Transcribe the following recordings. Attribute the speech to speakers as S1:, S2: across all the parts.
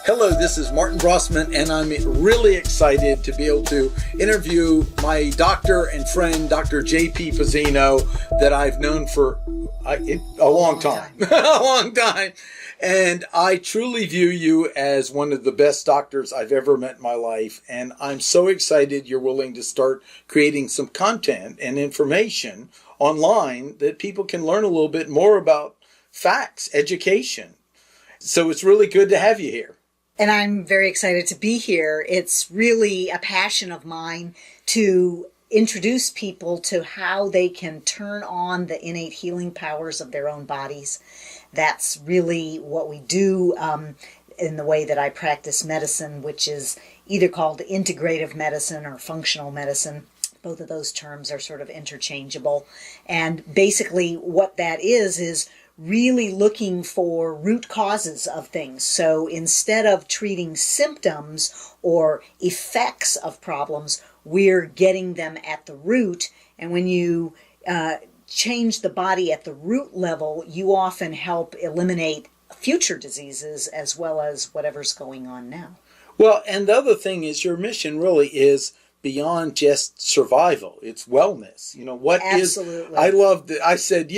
S1: Hello, this is Martin Brossman, and I'm really excited to be able to interview my doctor and friend, Dr. J.P. Pizzino, that I've known for a long time. A long time. And I truly view you as one of the best doctors I've ever met in my life. And I'm so excited you're willing to start creating some content and information online that people can learn a little bit more about facts, education. So it's really good to have you here.
S2: And I'm very excited to be here. It's really a passion of mine to introduce people to how they can turn on the innate healing powers of their own bodies. That's really what we do in the way that I practice medicine, which is either called integrative medicine or functional medicine. Both of those terms are sort of interchangeable. And basically what that is really looking for root causes of things. So instead of treating symptoms or effects of problems, we're getting them at the root. And when you change the body at the root level, you often help eliminate future diseases as well as whatever's going on now.
S1: Well, and the other thing is your mission really is beyond just survival. It's wellness. You know, what
S2: Absolutely.
S1: I said,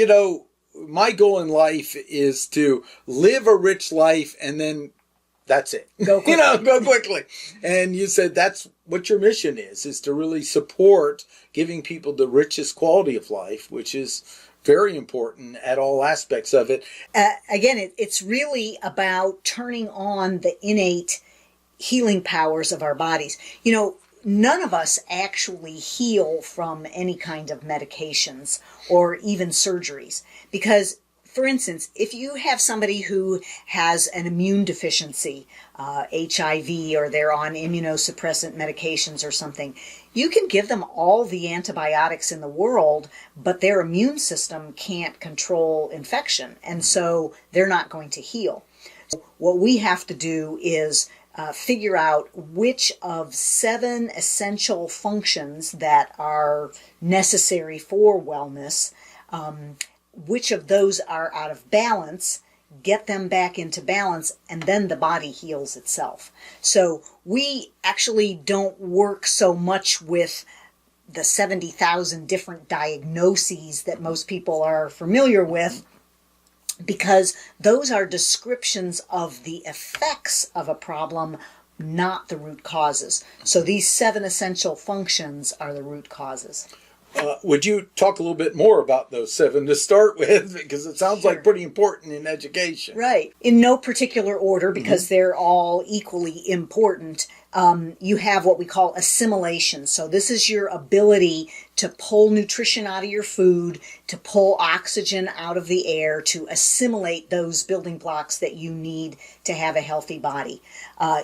S1: my goal in life is to live a rich life, and then that's it.
S2: Go quickly.
S1: Go quickly. And you said that's what your mission is to really support giving people the richest quality of life, which is very important at all aspects of it.
S2: Again, it's really about turning on the innate healing powers of our bodies. None of us actually heal from any kind of medications or even surgeries because, for instance, if you have somebody who has an immune deficiency, HIV, or they're on immunosuppressant medications or something, you can give them all the antibiotics in the world, but their immune system can't control infection, and so they're not going to heal. So what we have to do is figure out which of 7 essential functions that are necessary for wellness, which of those are out of balance, get them back into balance, and then the body heals itself. So we actually don't work so much with the 70,000 different diagnoses that most people are familiar with, because those are descriptions of the effects of a problem, not the root causes. So these 7 essential functions are the root causes.
S1: Would you talk a little bit more about those 7 to start with? Because it sounds
S2: Sure.
S1: like pretty important in education.
S2: Right. In no particular order, because they're all equally important. You have what we call assimilation. So this is your ability to pull nutrition out of your food, to pull oxygen out of the air, to assimilate those building blocks that you need to have a healthy body.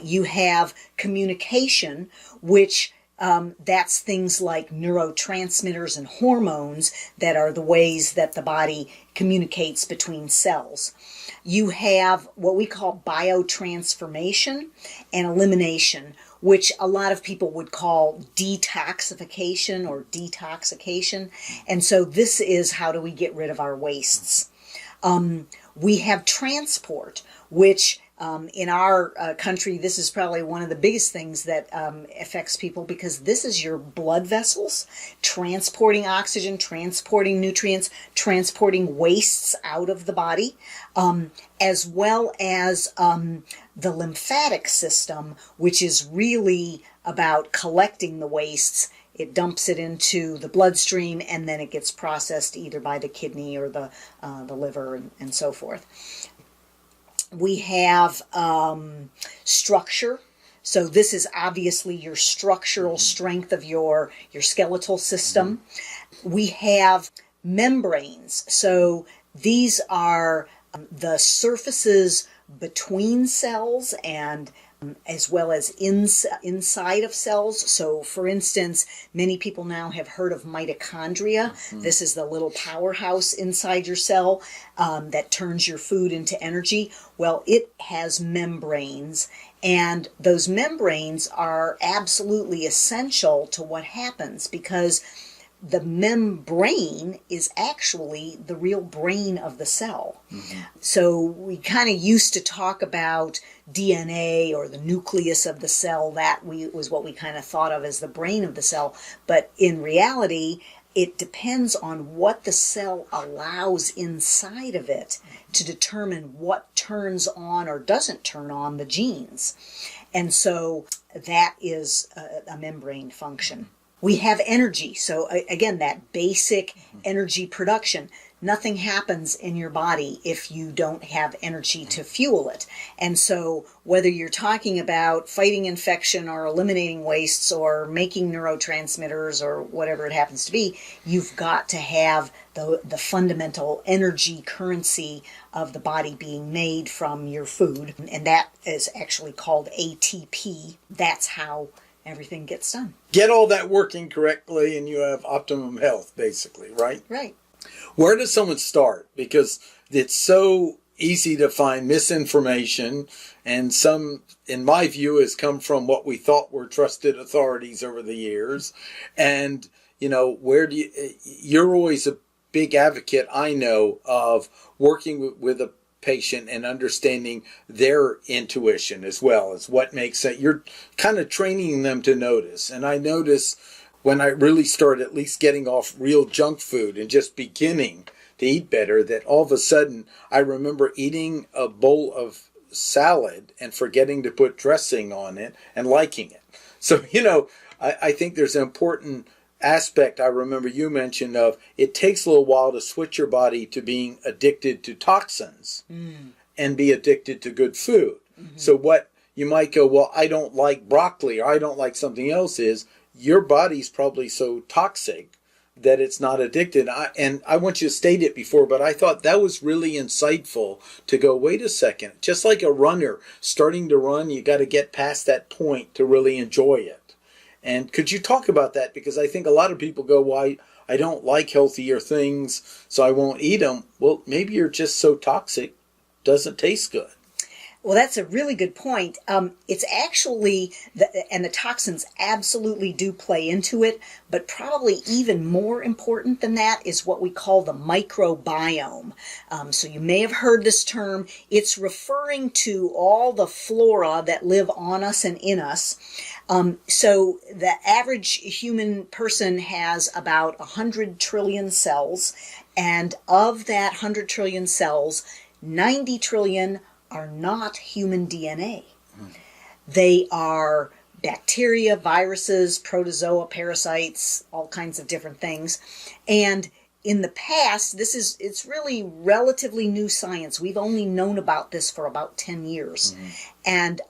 S2: You have communication, which that's things like neurotransmitters and hormones that are the ways that the body communicates between cells. You have what we call biotransformation and elimination, which a lot of people would call detoxification or detoxication. And so this is how do we get rid of our wastes. We have transport, which in our country, this is probably one of the biggest things that affects people, because this is your blood vessels transporting oxygen, transporting nutrients, transporting wastes out of the body, as well as the lymphatic system, which is really about collecting the wastes. It dumps it into the bloodstream, and then it gets processed either by the kidney or the liver and so forth. We have structure. So this is obviously your structural strength of your skeletal system. We have membranes. So these are the surfaces between cells and as well as inside of cells. So for instance, many people now have heard of mitochondria. This is the little powerhouse inside your cell that turns your food into energy. Well, it has membranes, and those membranes are absolutely essential to what happens, because the membrane is actually the real brain of the cell. So we kind of used to talk about DNA or the nucleus of the cell. That was what we kind of thought of as the brain of the cell. But in reality, it depends on what the cell allows inside of it to determine what turns on or doesn't turn on the genes. And so that is a membrane function. We have energy. So again, that basic energy production. Nothing happens in your body if you don't have energy to fuel it. And so whether you're talking about fighting infection or eliminating wastes or making neurotransmitters or whatever it happens to be, you've got to have the fundamental energy currency of the body being made from your food. And that is actually called ATP. That's how everything gets done.
S1: Get all that working correctly and you have optimum health, basically, right?
S2: Right.
S1: Where does someone start? Because it's so easy to find misinformation, and some, in my view, has come from what we thought were trusted authorities over the years. And, where do you're always a big advocate, I know, of working with a patient and understanding their intuition as well as what makes it. You're kind of training them to notice. And I notice when I really started at least getting off real junk food and just beginning to eat better, that all of a sudden I remember eating a bowl of salad and forgetting to put dressing on it and liking it. So, I think there's an important aspect I remember you mentioned of it takes a little while to switch your body to being addicted to toxins and be addicted to good food. Mm-hmm. So what you might go, well, I don't like broccoli or I don't like something else is your body's probably so toxic that it's not addicted. And I want you to state it before, but I thought that was really insightful to go, wait a second, just like a runner starting to run, you got to get past that point to really enjoy it. And could you talk about that? Because I think a lot of people go, well, I don't like healthier things, so I won't eat them. Well, maybe you're just so toxic, doesn't taste good.
S2: Well, that's a really good point. It's actually, and the toxins absolutely do play into it, but probably even more important than that is what we call the microbiome. So you may have heard this term. It's referring to all the flora that live on us and in us. So the average human person has about 100 trillion cells, and of that 100 trillion cells, 90 trillion are not human DNA. They are bacteria, viruses, protozoa, parasites, all kinds of different things. And in the past, it's really relatively new science. We've only known about this for about 10 years. And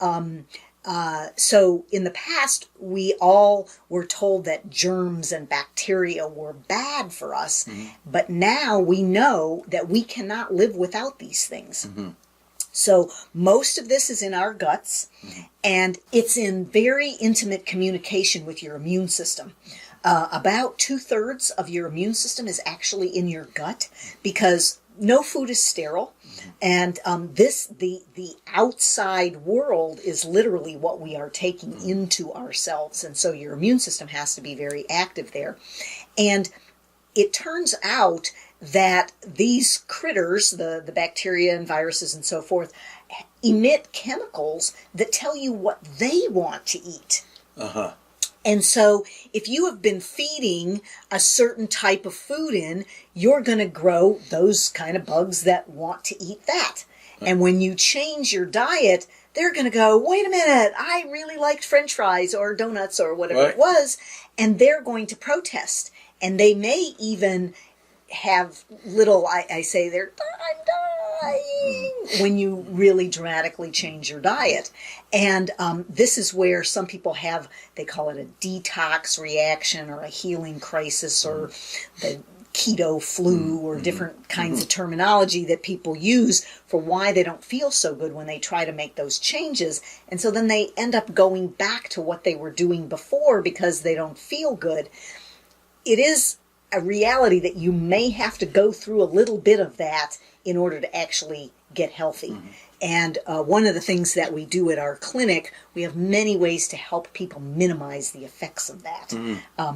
S2: so in the past, we all were told that germs and bacteria were bad for us. But now we know that we cannot live without these things. So most of this is in our guts, and it's in very intimate communication with your immune system. About 2/3 of your immune system is actually in your gut, because no food is sterile, and the outside world is literally what we are taking into ourselves, and so your immune system has to be very active there. And it turns out that these critters, the bacteria and viruses and so forth, emit chemicals that tell you what they want to eat. And so if you have been feeding a certain type of food in, you're going to grow those kind of bugs that want to eat that. And when you change your diet, they're going to go, wait a minute, I really liked French fries or donuts or whatever it was, and they're going to protest. And they may even have little, I say they're, I'm dying, when you really dramatically change your diet. And this is where some people have, they call it a detox reaction or a healing crisis or the keto flu or different kinds of terminology that people use for why they don't feel so good when they try to make those changes. And so then they end up going back to what they were doing before because they don't feel good. It is a reality that you may have to go through a little bit of that in order to actually get healthy. And one of the things that we do at our clinic, we have many ways to help people minimize the effects of that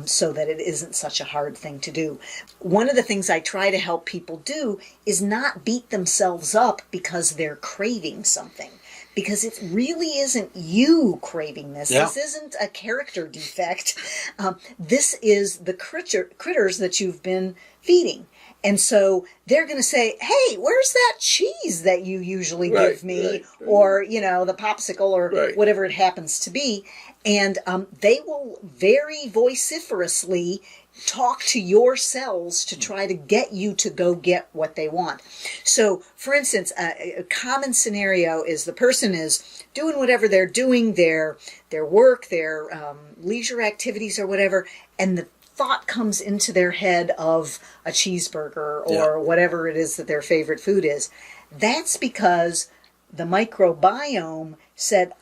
S2: so that it isn't such a hard thing to do. One of the things I try to help people do is not beat themselves up because they're craving something. because it really isn't you craving this.
S1: Yeah.
S2: This isn't a character defect. This is the critters that you've been feeding. And so they're going to say, hey, where's that cheese that you usually give me?
S1: Right.
S2: Or, the popsicle or
S1: Right.
S2: whatever it happens to be. And they will very vociferously talk to your cells to try to get you to go get what they want. So, for instance, a common scenario is the person is doing whatever they're doing, their work, their leisure activities or whatever, and the thought comes into their head of a cheeseburger or whatever it is that their favorite food is. That's because the microbiome said,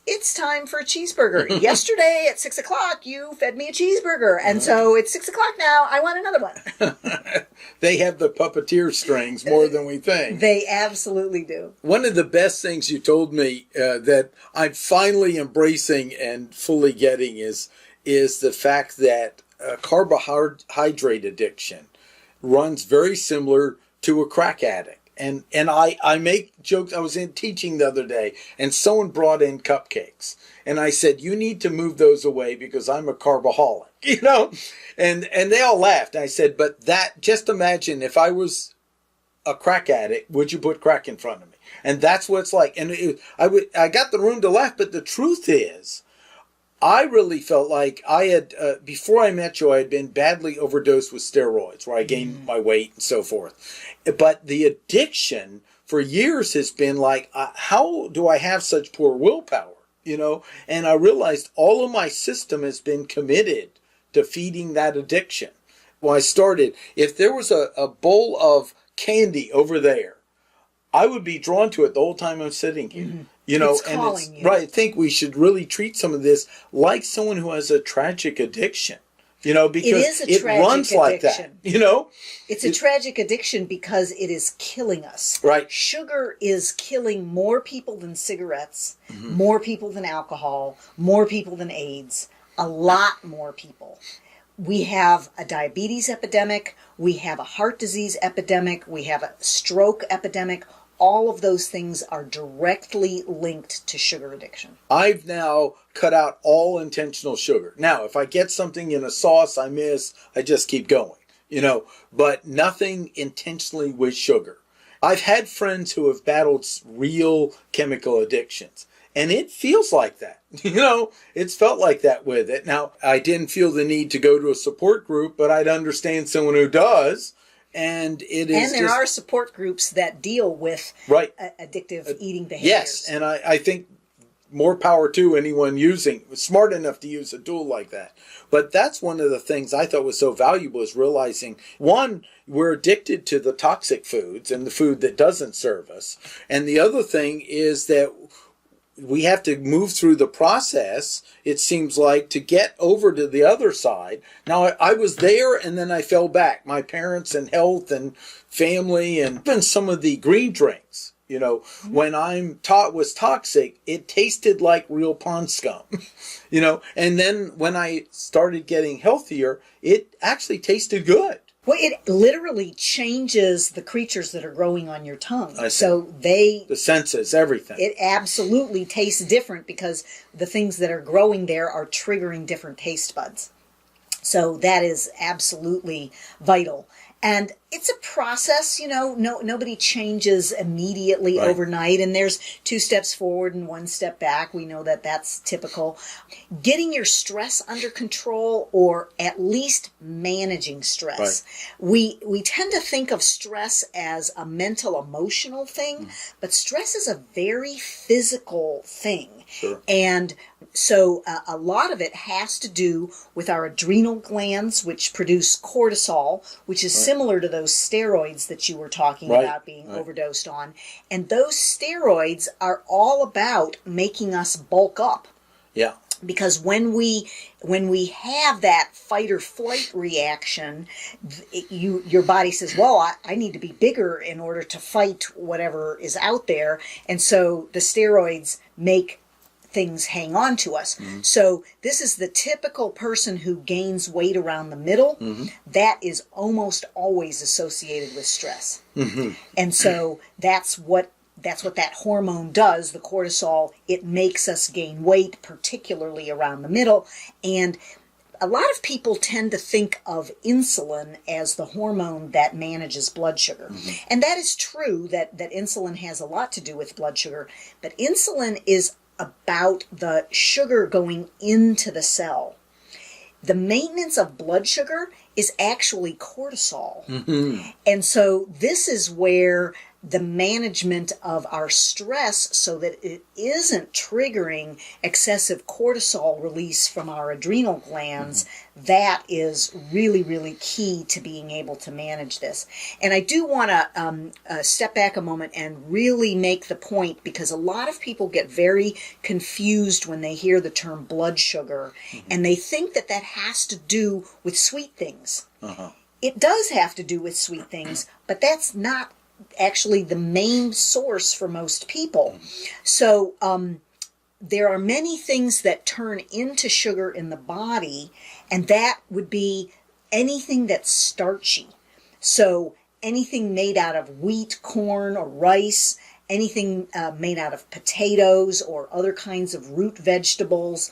S2: it's time for a cheeseburger. Yesterday at 6 o'clock, you fed me a cheeseburger. And so it's 6 o'clock now. I want another one.
S1: They have the puppeteer strings more than we think.
S2: They absolutely do.
S1: One of the best things you told me that I'm finally embracing and fully getting is the fact that carbohydrate addiction runs very similar to a crack addict. And I make jokes. I was in teaching the other day, and someone brought in cupcakes. And I said, you need to move those away because I'm a carboholic, And they all laughed. I said, but just imagine if I was a crack addict, would you put crack in front of me? And that's what it's like. And I got the room to laugh, but the truth is, I really felt like I had, before I met you, I had been badly overdosed with steroids, where I gained my weight and so forth. But the addiction for years has been like, how do I have such poor willpower? And I realized all of my system has been committed to feeding that addiction. When I started, if there was a bowl of candy over there, I would be drawn to it the whole time I'm sitting here.
S2: Mm-hmm. It's calling you.
S1: Right. I think we should really treat some of this like someone who has a tragic addiction, because it runs like that,
S2: It's a tragic addiction because it is killing us.
S1: Right.
S2: Sugar is killing more people than cigarettes, more people than alcohol, more people than AIDS, a lot more people. We have a diabetes epidemic, we have a heart disease epidemic, we have a stroke epidemic. All of those things are directly linked to sugar addiction.
S1: I've now cut out all intentional sugar. Now, if I get something in a sauce I miss, I just keep going, but nothing intentionally with sugar. I've had friends who have battled real chemical addictions, and it feels like that. It's felt like that with it. Now, I didn't feel the need to go to a support group, but I'd understand someone who does. And there
S2: are support groups that deal with addictive eating behaviors.
S1: Yes, and I think more power to anyone smart enough to use a tool like that. But that's one of the things I thought was so valuable, is realizing, one, we're addicted to the toxic foods and the food that doesn't serve us. And the other thing is that we have to move through the process, it seems like, to get over to the other side. Now, I was there and then I fell back. My parents and health and family, and even some of the green drinks, when was toxic, it tasted like real pond scum, and then when I started getting healthier, it actually tasted good.
S2: Well, it literally changes the creatures that are growing on your tongue. So the
S1: senses, everything.
S2: It absolutely tastes different because the things that are growing there are triggering different taste buds. So that is absolutely vital. And it's a process, nobody changes immediately overnight, and there's 2 steps forward and 1 step back. We know that that's typical. Getting your stress under control, or at least managing stress. We tend to think of stress as a mental, emotional thing, but stress is a very physical thing.
S1: Sure.
S2: And so a lot of it has to do with our adrenal glands, which produce cortisol, which is similar to those steroids that you were talking about being overdosed on. And those steroids are all about making us bulk up.
S1: Yeah.
S2: Because when we have that fight or flight reaction, your body says, well, I need to be bigger in order to fight whatever is out there. And so the steroids make things hang on to us. So this is the typical person who gains weight around the middle. That is almost always associated with stress. And so that's what that's what that hormone does, the cortisol. It makes us gain weight, particularly around the middle. And a lot of people tend to think of insulin as the hormone that manages blood sugar. Mm-hmm. And that is true, that insulin has a lot to do with blood sugar. But insulin is about the sugar going into the cell. The maintenance of blood sugar is actually cortisol. Mm-hmm. And so this is where the management of our stress, so that it isn't triggering excessive cortisol release from our adrenal glands, that is really, really key to being able to manage this. And I do want to step back a moment and really make the point, because a lot of people get very confused when they hear the term blood sugar, and they think that that has to do with sweet things. It does have to do with sweet things, but that's not actually the main source for most people. So there are many things that turn into sugar in the body, and that would be anything that's starchy. So anything made out of wheat, corn, or rice, anything made out of potatoes or other kinds of root vegetables,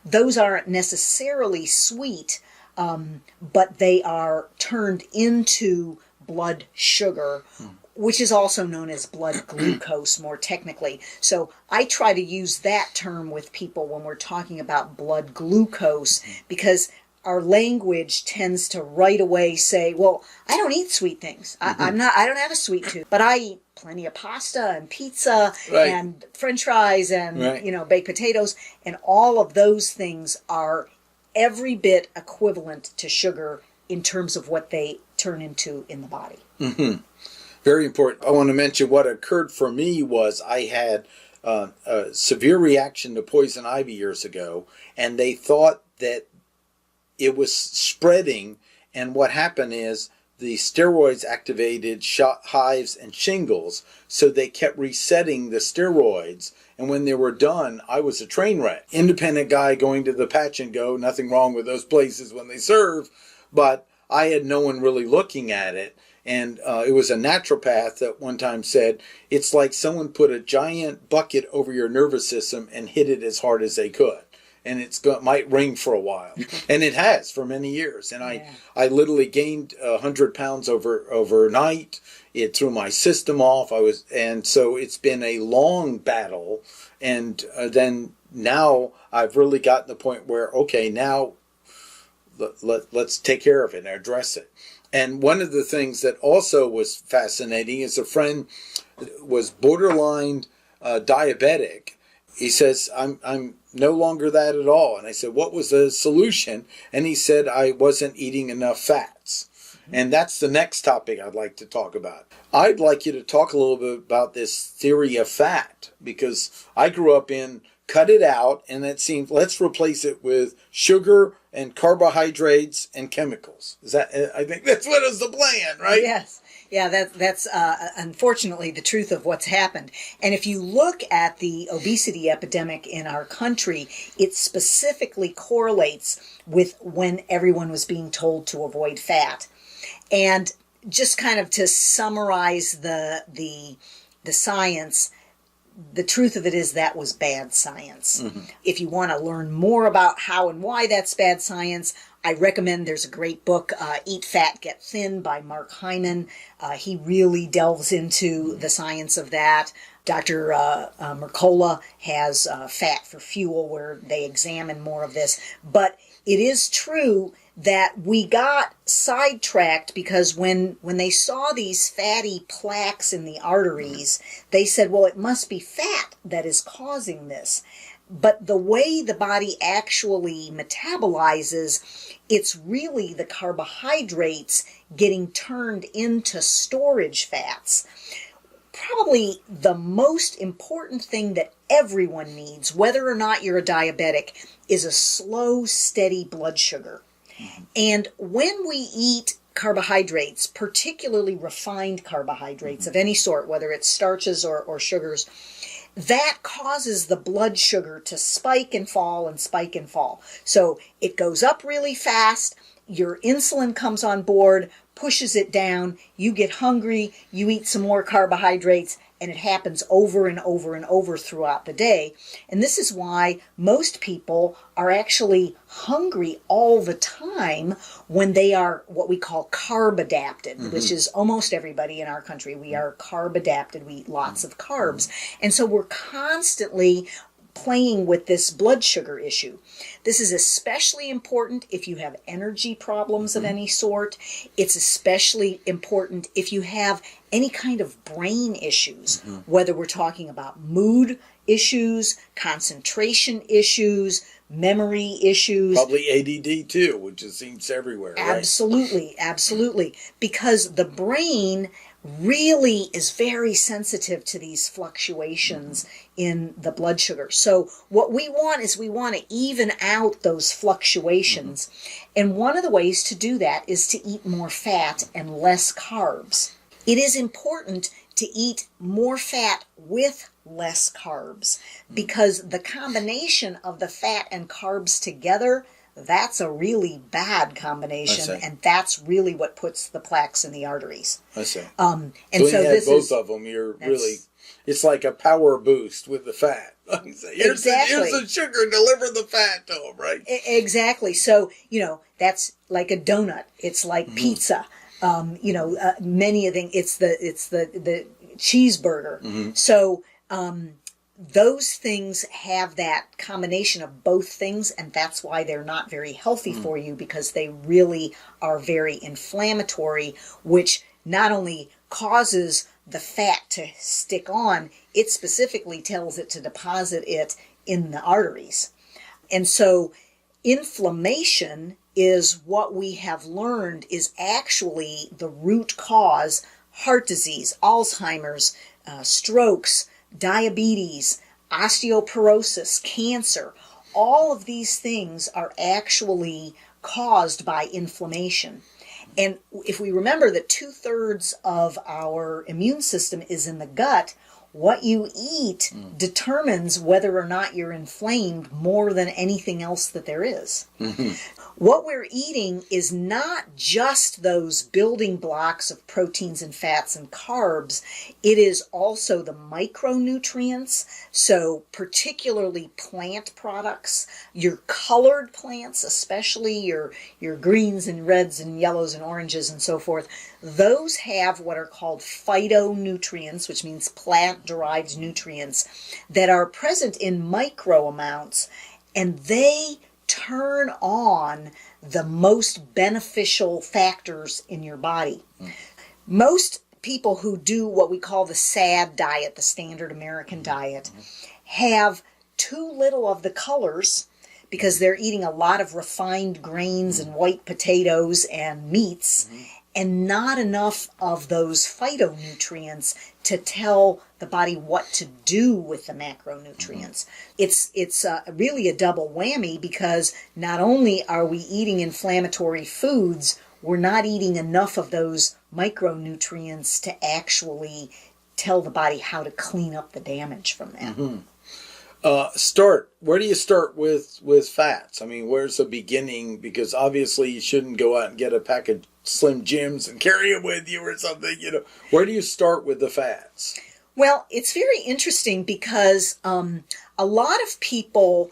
S2: those aren't necessarily sweet, but they are turned into blood sugar, which is also known as blood glucose more technically. So I try to use that term with people when we're talking about blood glucose, because our language tends to right away say, well, I don't eat sweet things. I don't have a sweet tooth, but I eat plenty of pasta and pizza and French fries and, baked potatoes. And all of those things are every bit equivalent to sugar in terms of what they turn into in the body.
S1: Mm-hmm. Very important. I want to mention what occurred for me was I had a severe reaction to poison ivy years ago, and they thought that it was spreading, and what happened is the steroids activated hives and shingles, so they kept resetting the steroids, and when they were done, I was a train wreck. Independent guy going to the patch and go, nothing wrong with those places when they serve, but I had no one really looking at it. And it was a naturopath that one time said, it's like someone put a giant bucket over your nervous system and hit it as hard as they could. And might ring for a while. And it has for many years. And I literally gained 100 pounds overnight. It threw my system off. And so it's been a long battle. And then now I've really gotten to the point where, okay, now let's take care of it and address it. And one of the things that also was fascinating is a friend was borderline diabetic. He says, I'm no longer that at all. And I said, what was the solution? And he said, I wasn't eating enough fats. And that's the next topic I'd like to talk about. I'd like you to talk a little bit about this theory of fat, because I grew up in cut it out, and it seemed, let's replace it with sugar and carbohydrates and chemicals. I think that's what is the plan, right?
S2: Yes. Yeah, that's unfortunately the truth of what's happened. And if you look at the obesity epidemic in our country, it specifically correlates with when everyone was being told to avoid fat. And just kind of to summarize the science, the truth of it is that was bad science. Mm-hmm. If you want to learn more about how and why that's bad science, I recommend there's a great book, Eat Fat, Get Thin by Mark Hyman. He really delves into the science of that. Dr. Mercola has Fat for Fuel, where they examine more of this. But it is true that we got sidetracked because when they saw these fatty plaques in the arteries, they said, well, it must be fat that is causing this. But the way the body actually metabolizes, it's really the carbohydrates getting turned into storage fats. Probably the most important thing that everyone needs, whether or not you're a diabetic, is a slow, steady blood sugar. And when we eat carbohydrates, particularly refined carbohydrates of any sort, whether it's starches or sugars, that causes the blood sugar to spike and fall and spike and fall. So it goes up really fast, your insulin comes on board, pushes it down, you get hungry, you eat some more carbohydrates, and it happens over and over and over throughout the day. And this is why most people are actually hungry all the time when they are what we call carb adapted, which is almost everybody in our country. We are carb adapted. We eat lots of carbs. And so we're constantly playing with this blood sugar issue. This is especially important if you have energy problems of any sort. It's especially important if you have any kind of brain issues, whether we're talking about mood issues, concentration issues, memory issues.
S1: Probably ADD too, which it seems everywhere, right?
S2: Absolutely, absolutely. Because the brain really is very sensitive to these fluctuations in the blood sugar. So what we want is we want to even out those fluctuations. And one of the ways to do that is to eat more fat and less carbs. It is important to eat more fat with less carbs because the combination of the fat and carbs together, that's a really bad combination, and that's really what puts the plaques in the arteries.
S1: I see.
S2: And
S1: so
S2: so
S1: you
S2: this
S1: have both
S2: is
S1: of them. You're really, it's like a power boost with the fat. Here's the sugar, deliver the fat to them, right?
S2: Exactly. So, that's like a donut. It's like pizza. Many of things. It's the cheeseburger. So, those things have that combination of both things, and that's why they're not very healthy for you, because they really are very inflammatory, which not only causes the fat to stick on, it specifically tells it to deposit it in the arteries. And so inflammation is what we have learned is actually the root cause. Heart disease, Alzheimer's, strokes, diabetes, osteoporosis, cancer, all of these things are actually caused by inflammation. And if we remember that 2/3 of our immune system is in the gut, what you eat determines whether or not you're inflamed more than anything else that there is. What we're eating is not just those building blocks of proteins and fats and carbs. It is also the micronutrients, so particularly plant products, your colored plants, especially your greens and reds and yellows and oranges and so forth. Those have what are called phytonutrients, which means plant-derived nutrients, that are present in micro amounts, and they turn on the most beneficial factors in your body. Most people who do what we call the SAD diet, the standard American diet, have too little of the colors because they're eating a lot of refined grains and white potatoes and meats, and not enough of those phytonutrients to tell the body what to do with the macronutrients. It's really a double whammy, because not only are we eating inflammatory foods, we're not eating enough of those micronutrients to actually tell the body how to clean up the damage from that.
S1: Where do you start with fats? I mean, where's the beginning? Because obviously you shouldn't go out and get a pack of Slim Jims and carry it with you or something, Where do you start with the fats?
S2: Well, it's very interesting because a lot of people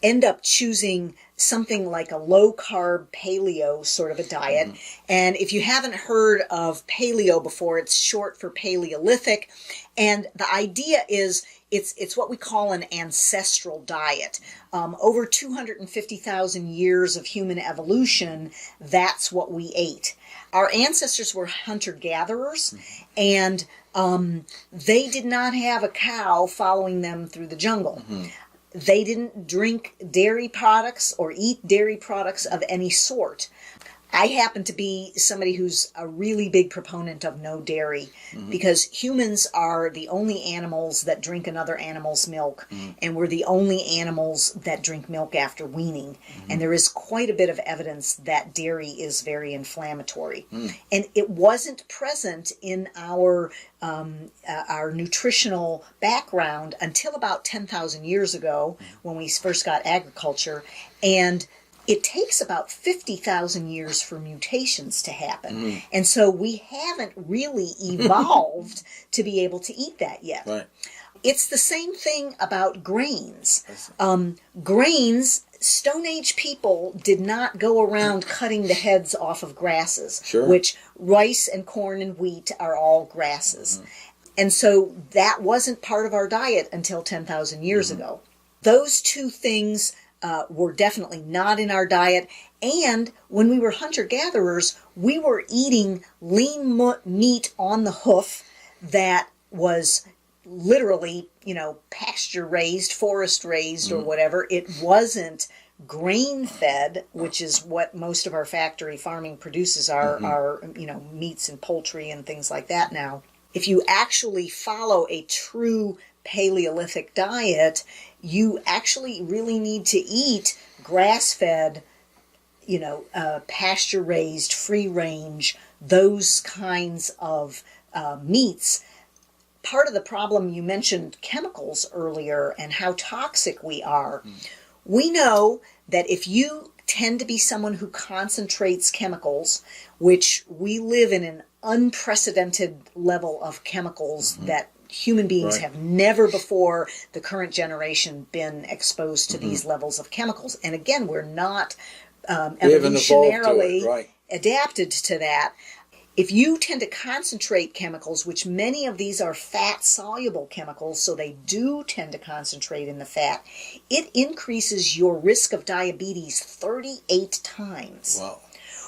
S2: end up choosing something like a low-carb paleo sort of a diet. And if you haven't heard of paleo before, it's short for Paleolithic. And the idea is it's what we call an ancestral diet. Over 250,000 years of human evolution, that's what we ate. Our ancestors were hunter-gatherers, and they did not have a cow following them through the jungle. They didn't drink dairy products or eat dairy products of any sort. I happen to be somebody who's a really big proponent of no dairy, because humans are the only animals that drink another animal's milk, and we're the only animals that drink milk after weaning. And there is quite a bit of evidence that dairy is very inflammatory. And it wasn't present in our nutritional background until about 10,000 years ago, when we first got agriculture. And it takes about 50,000 years for mutations to happen. And so we haven't really evolved to be able to eat that yet.
S1: Right.
S2: It's the same thing about grains. Grains, Stone Age people did not go around cutting the heads off of grasses, which rice and corn and wheat are all grasses. And so that wasn't part of our diet until 10,000 years ago. Those two things were definitely not in our diet. And when we were hunter-gatherers, we were eating lean meat on the hoof that was literally, pasture raised, forest raised, or whatever. It wasn't grain fed, which is what most of our factory farming produces our meats and poultry and things like that now. If you actually follow a true Paleolithic diet, you actually really need to eat grass-fed, pasture-raised, free-range, those kinds of meats. Part of the problem, you mentioned chemicals earlier and how toxic we are. We know that if you tend to be someone who concentrates chemicals, which we live in an unprecedented level of chemicals that human beings have never before the current generation been exposed to these levels of chemicals. And again, we're not evolutionarily adapted to that. If you tend to concentrate chemicals, which many of these are fat-soluble chemicals, so they do tend to concentrate in the fat, it increases your risk of diabetes 38 times,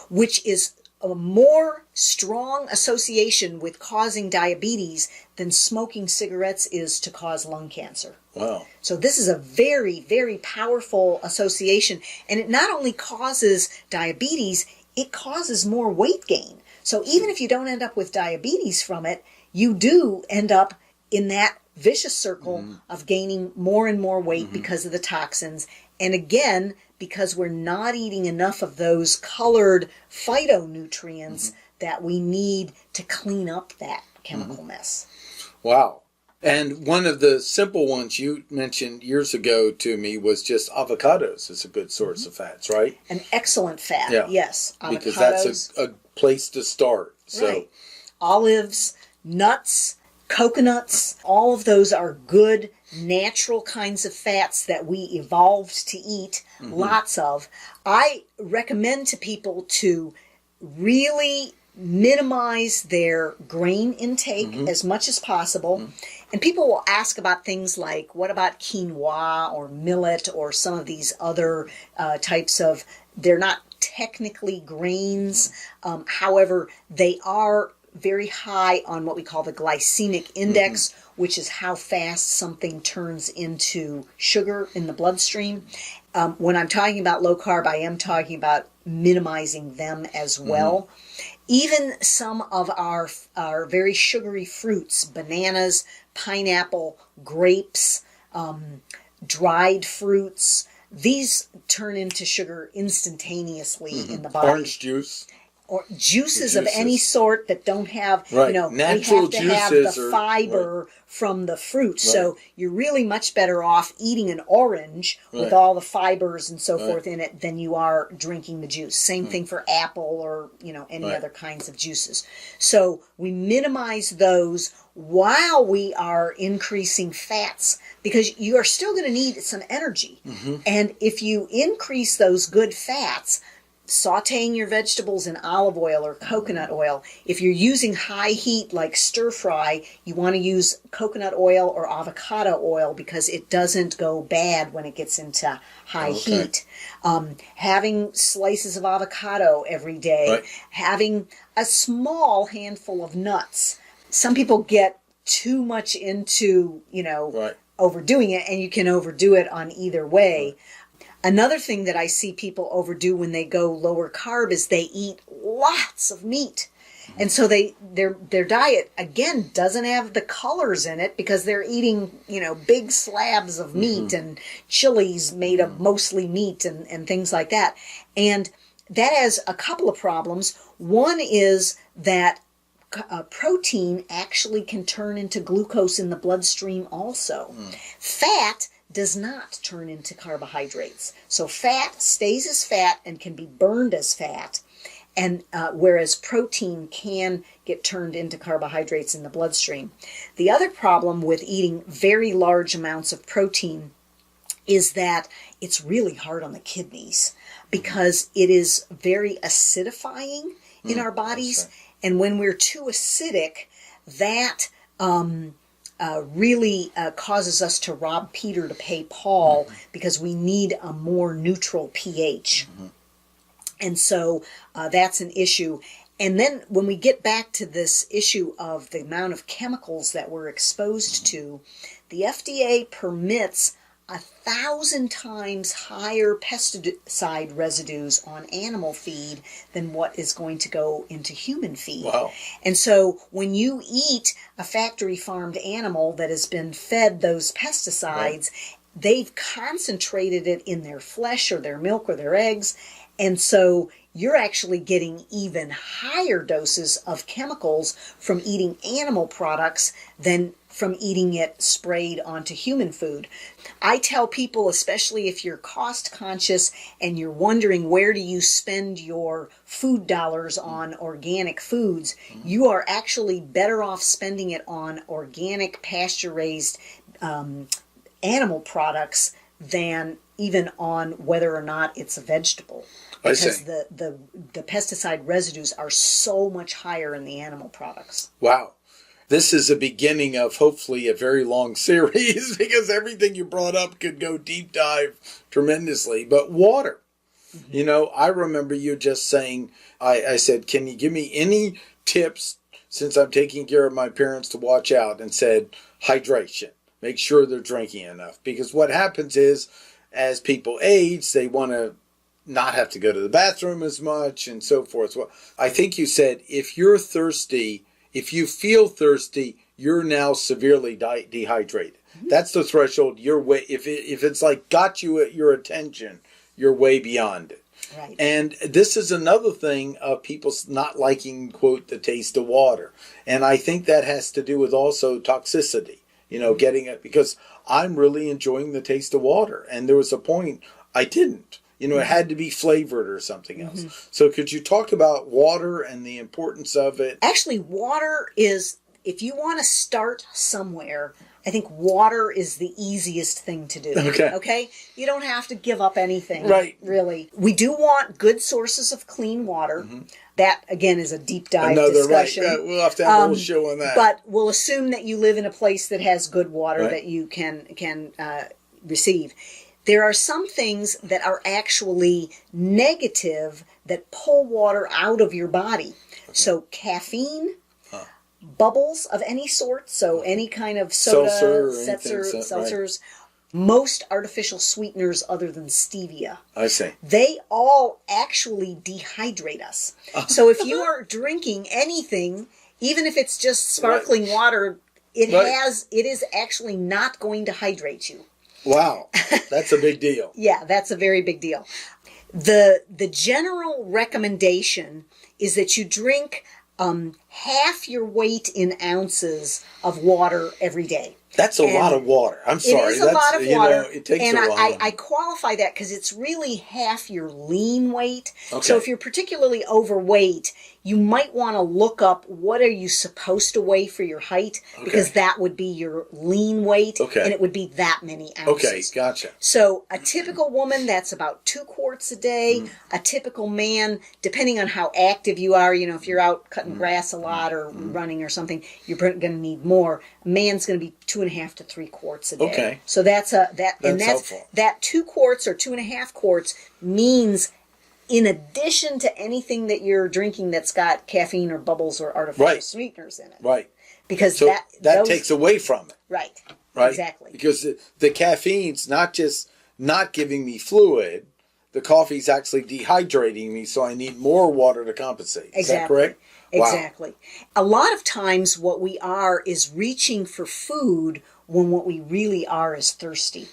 S2: which is a more strong association with causing diabetes than smoking cigarettes is to cause lung cancer.
S1: Wow.
S2: So this is a very, very powerful association. And it not only causes diabetes, it causes more weight gain. So even if you don't end up with diabetes from it, you do end up in that vicious circle of gaining more and more weight because of the toxins. And again, because we're not eating enough of those colored phytonutrients that we need to clean up that chemical mess.
S1: Wow. And one of the simple ones you mentioned years ago to me was just avocados is a good source of fats, right?
S2: An excellent fat, yes. Avocados.
S1: Because that's a place to start. So.
S2: Olives, nuts, coconuts, all of those are good, natural kinds of fats that we evolved to eat, lots of. I recommend to people to really minimize their grain intake as much as possible. And people will ask about things like, what about quinoa or millet or some of these other types of, they're not technically grains. However, they are very high on what we call the glycemic index, which is how fast something turns into sugar in the bloodstream. When I'm talking about low carb, I am talking about minimizing them as well. Even some of our very sugary fruits, bananas, pineapple, grapes, dried fruits, these turn into sugar instantaneously in the body.
S1: Orange juice.
S2: Or juices of any sort that don't have,
S1: Natural
S2: we have to have the
S1: juices
S2: fiber from the fruit. So you're really much better off eating an orange with all the fibers and so forth in it than you are drinking the juice. Same thing for apple or, any other kinds of juices. So we minimize those while we are increasing fats because you are still going to need some energy. And if you increase those good fats, sauteing your vegetables in olive oil or coconut oil. If you're using high heat like stir fry, you want to use coconut oil or avocado oil because it doesn't go bad when it gets into high heat. Having slices of avocado every day, having a small handful of nuts. Some people get too much into, overdoing it, and you can overdo it on either way. Another thing that I see people overdo when they go lower carb is they eat lots of meat. And so their diet, again, doesn't have the colors in it because they're eating, big slabs of meat and chilies made of mostly meat and things like that. And that has a couple of problems. One is that protein actually can turn into glucose in the bloodstream also. Fat does not turn into carbohydrates. So fat stays as fat and can be burned as fat, and whereas protein can get turned into carbohydrates in the bloodstream. The other problem with eating very large amounts of protein is that it's really hard on the kidneys because it is very acidifying in our bodies.
S1: Right.
S2: And when we're too acidic, that really causes us to rob Peter to pay Paul, because we need a more neutral pH. And so that's an issue. And then when we get back to this issue of the amount of chemicals that we're exposed to, the FDA permits 1,000 times higher pesticide residues on animal feed than what is going to go into human feed.
S1: Wow.
S2: And so when you eat a factory farmed animal that has been fed those pesticides, they've concentrated it in their flesh or their milk or their eggs. And so you're actually getting even higher doses of chemicals from eating animal products than from eating it sprayed onto human food. I tell people, especially if you're cost conscious and you're wondering where do you spend your food dollars on organic foods, you are actually better off spending it on organic pasture raised animal products than even on whether or not it's a vegetable. Because the pesticide residues are so much higher in the animal products.
S1: Wow. This is a beginning of hopefully a very long series, because everything you brought up could go deep dive tremendously. But water, you know, I remember you just saying, I said, can you give me any tips since I'm taking care of my parents to watch out, and said hydration, make sure they're drinking enough. Because what happens is as people age, they want to not have to go to the bathroom as much and so forth. Well, I think you said if you're thirsty, if you feel thirsty, you're now severely dehydrated. That's the threshold. You're way, if it's like got you at your attention, you're way beyond it.
S2: Right.
S1: And this is another thing of people not liking, quote, the taste of water. And I think that has to do with also toxicity, you know, getting it, because I'm really enjoying the taste of water. And there was a point I didn't. You know, it had to be flavored or something else. So could you talk about water and the importance of it?
S2: Actually, water is, if you want to start somewhere, I think water is the easiest thing to do. Okay? You don't have to give up anything.
S1: Right.
S2: Really. We do want good sources of clean water. That, again, is a deep dive discussion.
S1: Right. We'll have to have a whole show on that.
S2: But we'll assume that you live in a place that has good water that you can receive. There are some things that are actually negative that pull water out of your body. So caffeine, bubbles of any sort, so any kind of soda, seltzers, most artificial sweeteners other than stevia.
S1: I see.
S2: They all actually dehydrate us. So if you are drinking anything, even if it's just sparkling water, it is actually not going to hydrate you.
S1: Wow, that's a big deal.
S2: Yeah, that's a very big deal. The general recommendation is that you drink half your weight in ounces of water every day.
S1: That's a lot of water. I'm sorry.
S2: It is a lot of water.
S1: It takes
S2: and
S1: a while.
S2: I qualify that because it's really half your lean weight.
S1: Okay.
S2: So if you're particularly overweight, you might want to look up what are you supposed to weigh for your height, because that would be your lean weight, and it would be that many ounces.
S1: Okay, gotcha.
S2: So a typical woman, that's about 2 quarts a day. A typical man, depending on how active you are, you know, if you're out cutting grass a lot or running or something, you're going to need more. A man's going to be 2.5 to 3 quarts a day. Okay. So that's
S1: helpful.
S2: That 2 quarts or 2.5 quarts means, in addition to anything that you're drinking that's got caffeine or bubbles or artificial sweeteners in it. Right. Because
S1: so that takes away from it.
S2: Right.
S1: Right.
S2: Exactly.
S1: Because the caffeine's not just not giving me fluid, the coffee's actually dehydrating me, so I need more water to compensate. Is that correct?
S2: Exactly. Wow. A lot of times what we are is reaching for food when what we really are is thirsty.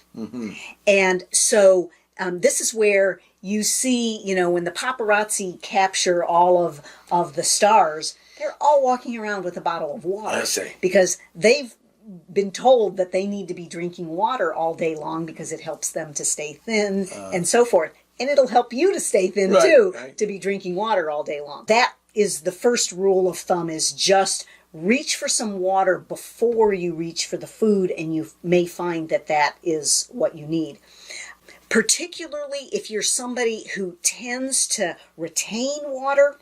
S2: And so this is where you see, you know, when the paparazzi capture all of the stars, they're all walking around with a bottle of water.
S1: I see.
S2: Because they've been told that they need to be drinking water all day long because it helps them to stay thin and so forth. And it'll help you to stay thin too, to be drinking water all day long. That is the first rule of thumb, is just reach for some water before you reach for the food, and you may find that that is what you need. Particularly if you're somebody who tends to retain water,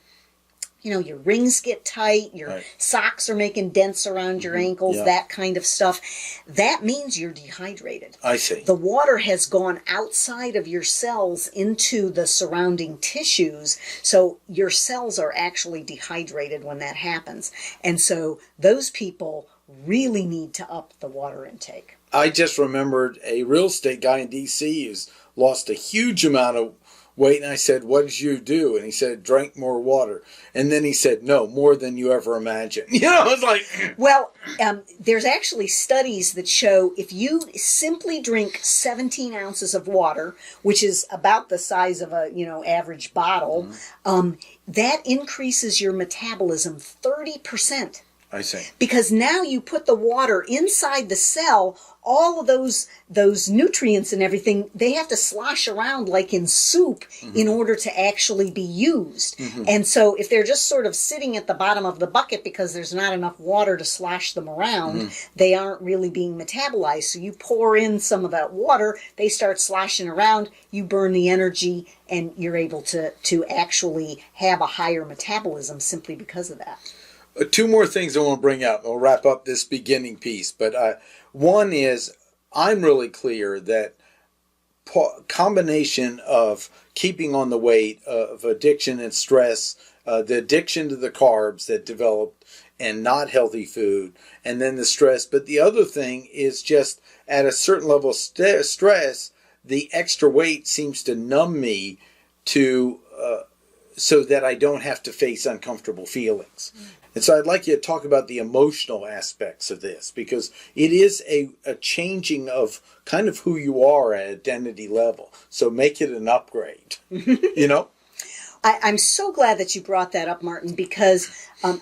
S2: your rings get tight, your socks are making dents around your ankles, that kind of stuff. That means you're dehydrated.
S1: I see.
S2: The water has gone outside of your cells into the surrounding tissues, so your cells are actually dehydrated when that happens. And so those people really need to up the water intake.
S1: I just remembered a real estate guy in D.C. who's lost a huge amount of weight, and I said, "What did you do?" And he said, "Drank more water." And then he said, "No, more than you ever imagined." I was like...
S2: Well, there's actually studies that show if you simply drink 17 ounces of water, which is about the size of a, average bottle, that increases your metabolism 30%.
S1: I see.
S2: Because now you put the water inside the cell, all of those nutrients and everything, they have to slosh around like in soup in order to actually be used. And so if they're just sort of sitting at the bottom of the bucket because there's not enough water to slosh them around, they aren't really being metabolized. So you pour in some of that water, they start sloshing around, you burn the energy, and you're able to actually have a higher metabolism simply because of that.
S1: Two more things I want to bring up. We'll wrap up this beginning piece. But one is, I'm really clear that combination of keeping on the weight, of addiction and stress, the addiction to the carbs that developed and not healthy food, and then the stress. But the other thing is just at a certain level of stress, the extra weight seems to numb me to so that I don't have to face uncomfortable feelings. And so I'd like you to talk about the emotional aspects of this, because it is a changing of kind of who you are at identity level. So make it an upgrade,
S2: I'm so glad that you brought that up, Martin, because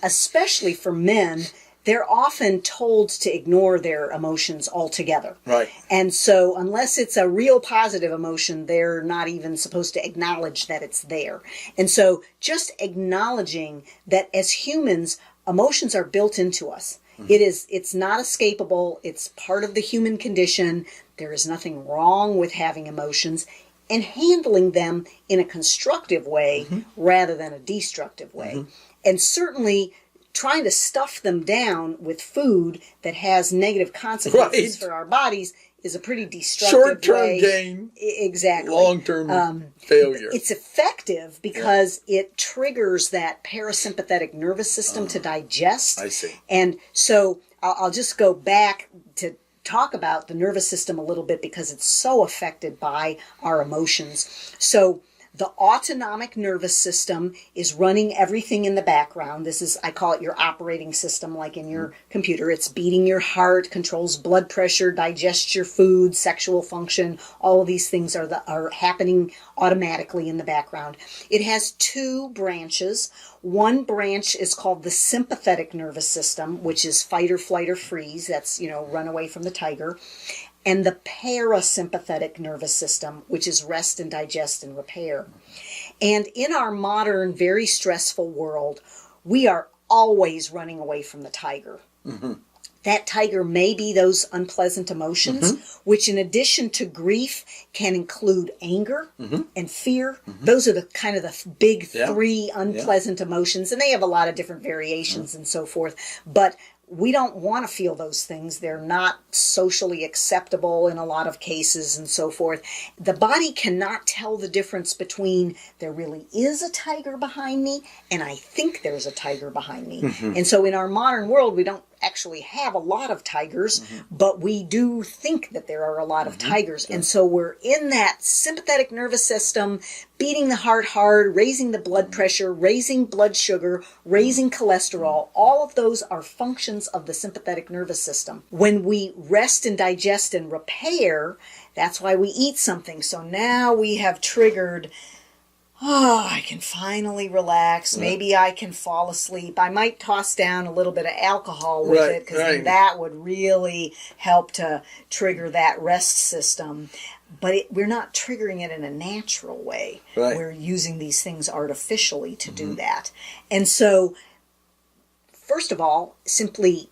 S2: especially for men, they're often told to ignore their emotions altogether.
S1: Right.
S2: And so unless it's a real positive emotion, they're not even supposed to acknowledge that it's there. And so just acknowledging that as humans, emotions are built into us. It's not escapable. It's part of the human condition. There is nothing wrong with having emotions, and handling them in a constructive way rather than a destructive way. And certainly trying to stuff them down with food that has negative consequences for our bodies is a pretty destructive
S1: short-term gain.
S2: Exactly.
S1: Long-term failure.
S2: It's effective because it triggers that parasympathetic nervous system to digest.
S1: I see.
S2: And so I'll just go back to talk about the nervous system a little bit because it's so affected by our emotions. So the autonomic nervous system is running everything in the background. This is, I call it your operating system, like in your computer. It's beating your heart, controls blood pressure, digests your food, sexual function. All of these things are happening automatically in the background. It has two branches. One branch is called the sympathetic nervous system, which is fight or flight or freeze. That's, run away from the tiger. And the parasympathetic nervous system, which is rest and digest and repair. And in our modern, very stressful world, we are always running away from the tiger. That tiger may be those unpleasant emotions, which in addition to grief can include anger and fear. Those are the kind of the big three unpleasant emotions, and they have a lot of different variations and so forth. But we don't want to feel those things. They're not socially acceptable in a lot of cases and so forth. The body cannot tell the difference between there really is a tiger behind me and I think there's a tiger behind me. And so in our modern world, we don't actually have a lot of tigers, but we do think that there are a lot of tigers. And so we're in that sympathetic nervous system, beating the heart hard, raising the blood pressure, raising blood sugar, raising cholesterol. All of those are functions of the sympathetic nervous system. When we rest and digest and repair, that's why we eat something. So now we have triggered oh, I can finally relax. Maybe I can fall asleep. I might toss down a little bit of alcohol with it, because that would really help to trigger that rest system. But we're not triggering it in a natural way. We're using these things artificially to do that. And so, first of all, simply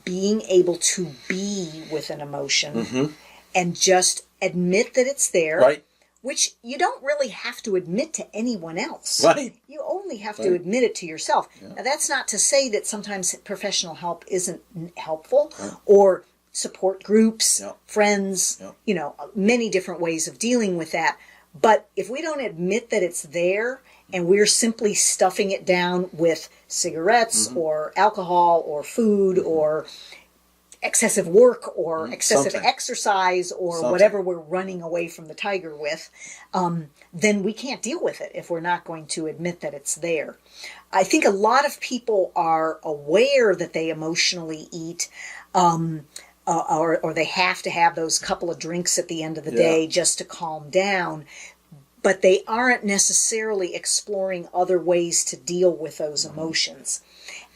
S2: being able to be with an emotion and just admit that it's there, which you don't really have to admit to anyone else. You only have to admit it to yourself. Now, that's not to say that sometimes professional help isn't helpful, or support groups, friends, you know, many different ways of dealing with that. But if we don't admit that it's there, and we're simply stuffing it down with cigarettes or alcohol or food or excessive work or excessive exercise or whatever we're running away from the tiger with, then we can't deal with it if we're not going to admit that it's there. I think a lot of people are aware that they emotionally eat, or they have to have those couple of drinks at the end of the day just to calm down, but they aren't necessarily exploring other ways to deal with those emotions.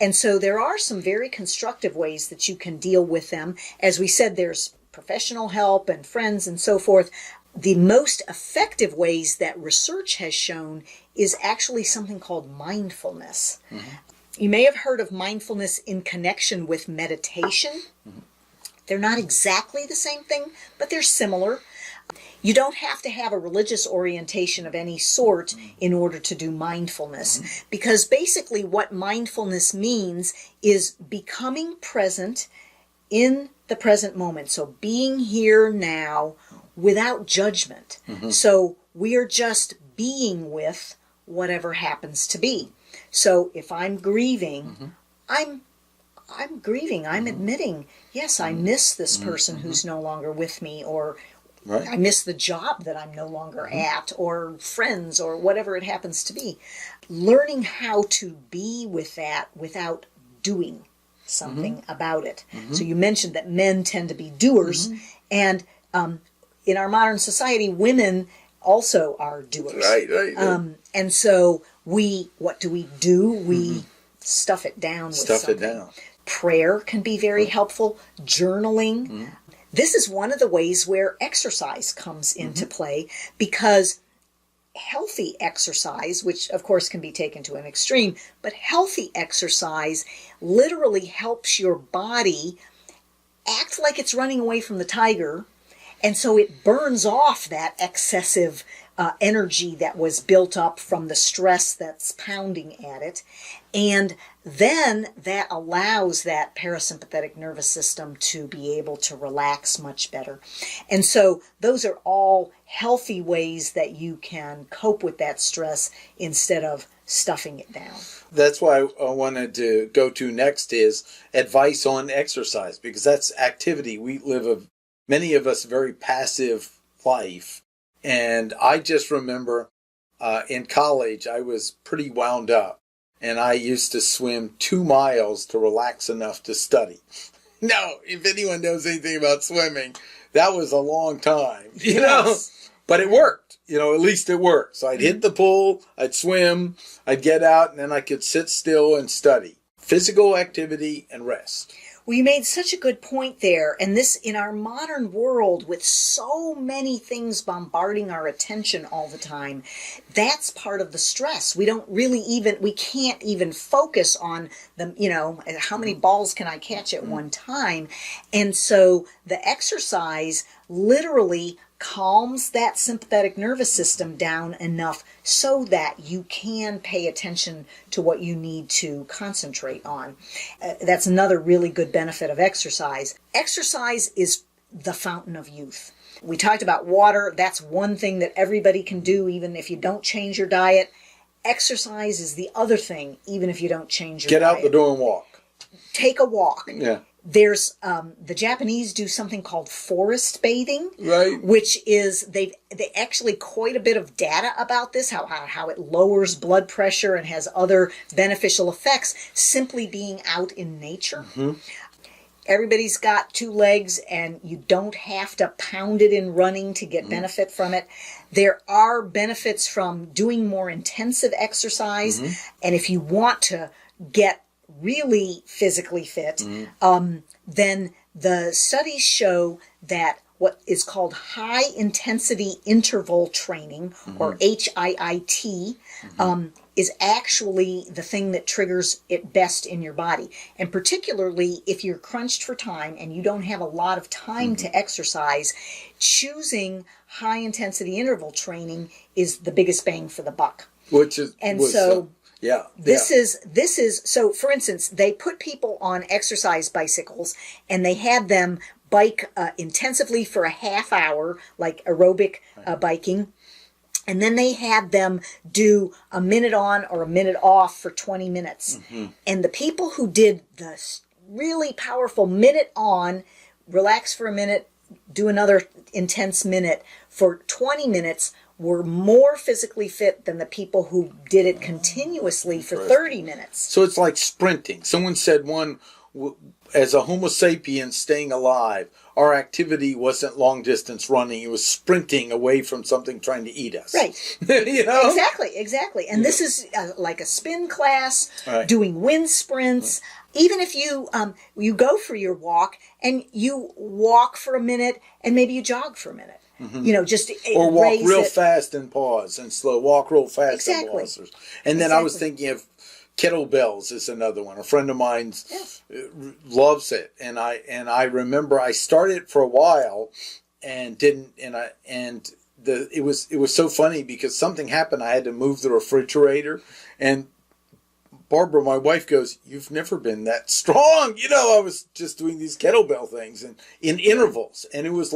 S2: And so there are some very constructive ways that you can deal with them. As we said, there's professional help and friends and so forth. The most effective ways that research has shown is actually something called mindfulness. You may have heard of mindfulness in connection with meditation. They're not exactly the same thing, but they're similar. You don't have to have a religious orientation of any sort in order to do mindfulness, because basically what mindfulness means is becoming present in the present moment. So being here now without judgment. So we are just being with whatever happens to be. So if I'm grieving, I'm grieving. I'm admitting, yes, I miss this person who's no longer with me, or I miss the job that I'm no longer at, or friends, or whatever it happens to be. Learning how to be with that without doing something about it. So you mentioned that men tend to be doers, and in our modern society, women also are doers. And so what do? We stuff it down with something. Prayer can be very helpful. Journaling. This is one of the ways where exercise comes into play, because healthy exercise, which of course can be taken to an extreme, but healthy exercise literally helps your body act like it's running away from the tiger, and so it burns off that excessive energy that was built up from the stress that's pounding at it. And then that allows that parasympathetic nervous system to be able to relax much better. And so those are all healthy ways that you can cope with that stress instead of stuffing it down.
S1: That's why I wanted to go to next is advice on exercise, because that's activity. We live many of us, very passive life. And I just remember in college, I was pretty wound up, and I used to swim 2 miles to relax enough to study. Now, if anyone knows anything about swimming, that was a long time, you know, but it worked, you know, at least it worked. So I'd hit the pool, I'd swim, I'd get out, and then I could sit still and study. Physical activity and rest.
S2: Well, you made such a good point there. And this, in our modern world, with so many things bombarding our attention all the time, that's part of the stress. We can't even focus on the, you know, how many balls can I catch at one time? And so the exercise literally calms that sympathetic nervous system down enough so that you can pay attention to what you need to concentrate on. That's another really good benefit of exercise. Exercise is the fountain of youth. We talked about water. That's one thing that everybody can do, even if you don't change your diet. Exercise is the other thing, even if you don't change your diet.
S1: Get out the door and walk.
S2: Take a walk.
S1: Yeah.
S2: There's the Japanese do something called forest bathing, which is they actually quite a bit of data about this, how it lowers blood pressure and has other beneficial effects simply being out in nature. everybody's got two legs, and you don't have to pound it in running to get benefit from it. There are benefits from doing more intensive exercise, and if you want to get really physically fit, then the studies show that what is called high intensity interval training, or HIIT, is actually the thing that triggers it best in your body. And particularly if you're crunched for time and you don't have a lot of time to exercise, choosing high intensity interval training is the biggest bang for the buck.
S1: This
S2: is so, for instance, they put people on exercise bicycles and they had them bike intensively for a half hour, like aerobic biking. And then they had them do a minute on or a minute off for 20 minutes. And the people who did the really powerful minute on, relax for a minute, do another intense minute for 20 minutes were more physically fit than the people who did it continuously for 30 minutes.
S1: So it's like sprinting. Someone said as a Homo sapiens staying alive, our activity wasn't long distance running. It was sprinting away from something trying to eat us.
S2: Right.
S1: You know?
S2: Exactly. And this is like a spin class, doing wind sprints. Even if you you go for your walk and you walk for a minute and maybe you jog for a minute. You know, just
S1: or walk real fast and pause and slow. Walk real fast and pause. And then I was thinking of kettlebells is another one. A friend of mine loves it, and I remember I started for a while and didn't, it was so funny because something happened. I had to move the refrigerator, and Barbara, my wife, goes, "You've never been that strong." You know, I was just doing these kettlebell things and in intervals, and it was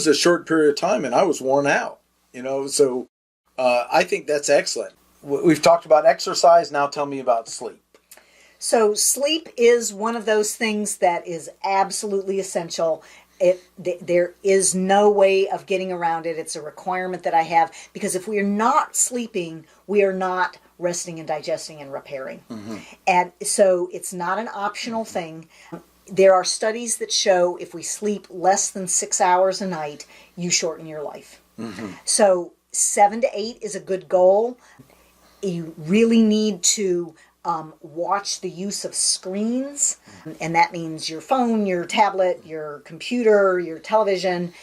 S1: a short period of time, and I was worn out. You know, so I think that's excellent. We've talked about exercise. Now tell me about sleep.
S2: So sleep is one of those things that is absolutely essential. There is no way of getting around it. It's a requirement that I have, because if we are not sleeping, we are not resting and digesting and repairing. And so it's not an optional thing. There are studies that show if we sleep less than 6 hours a night, you shorten your life. So 7 to 8 is a good goal. You really need to watch the use of screens, and that means your phone, your tablet, your computer, your television.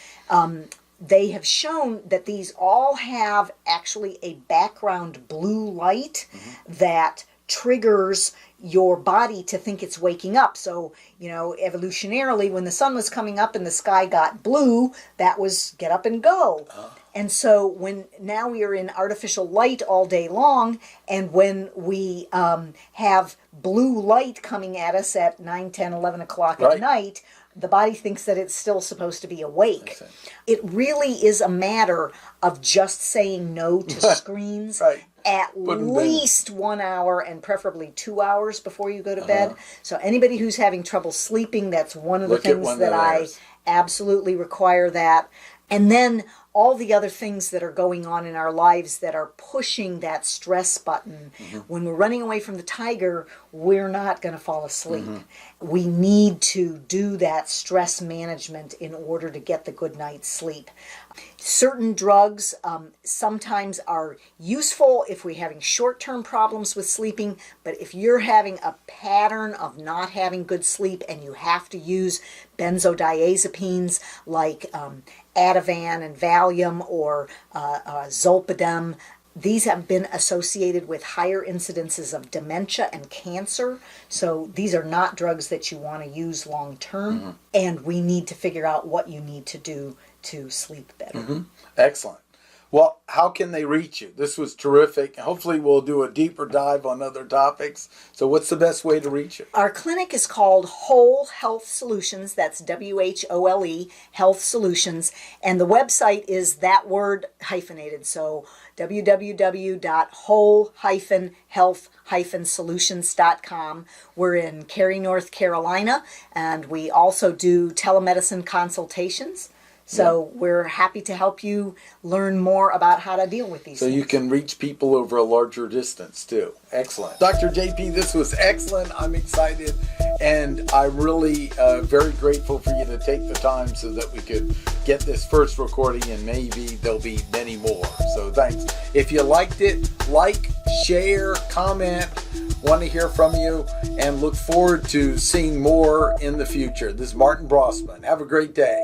S2: They have shown that these all have actually a background blue light that triggers your body to think it's waking up. So, you know, evolutionarily, when the sun was coming up and the sky got blue, that was get up and go. And so when now we are in artificial light all day long, and when we have blue light coming at us at 9, 10, 11 o'clock at night, the body thinks that it's still supposed to be awake. It really is a matter of just saying no to screens at least 1 hour and preferably 2 hours before you go to bed. So anybody who's having trouble sleeping, that's one of the things that I absolutely require that. And then all the other things that are going on in our lives that are pushing that stress button. When we're running away from the tiger, we're not going to fall asleep. We need to do that stress management in order to get the good night's sleep. Certain drugs sometimes are useful if we're having short-term problems with sleeping, but if you're having a pattern of not having good sleep and you have to use benzodiazepines like Ativan and Valium or Zolpidem, these have been associated with higher incidences of dementia and cancer. So these are not drugs that you want to use long term. And we need to figure out what you need to do to sleep better.
S1: Excellent. Well, how can they reach you? This was terrific. Hopefully we'll do a deeper dive on other topics. So what's the best way to reach you?
S2: Our clinic is called Whole Health Solutions. That's WHOLE, Health Solutions. And the website is that word hyphenated. So www.whole-health-solutions.com. We're in Cary, North Carolina, and we also do telemedicine consultations. So we're happy to help you learn more about how to deal with these
S1: So
S2: things.
S1: you can reach people over a larger distance too. Excellent. Dr. JP, this was excellent. I'm excited, and I'm really very grateful for you to take the time so that we could get this first recording, and maybe there'll be many more. So thanks. If you liked it, like, share, comment. Want to hear from you, and look forward to seeing more in the future. This is Martin Brossman. Have a great day.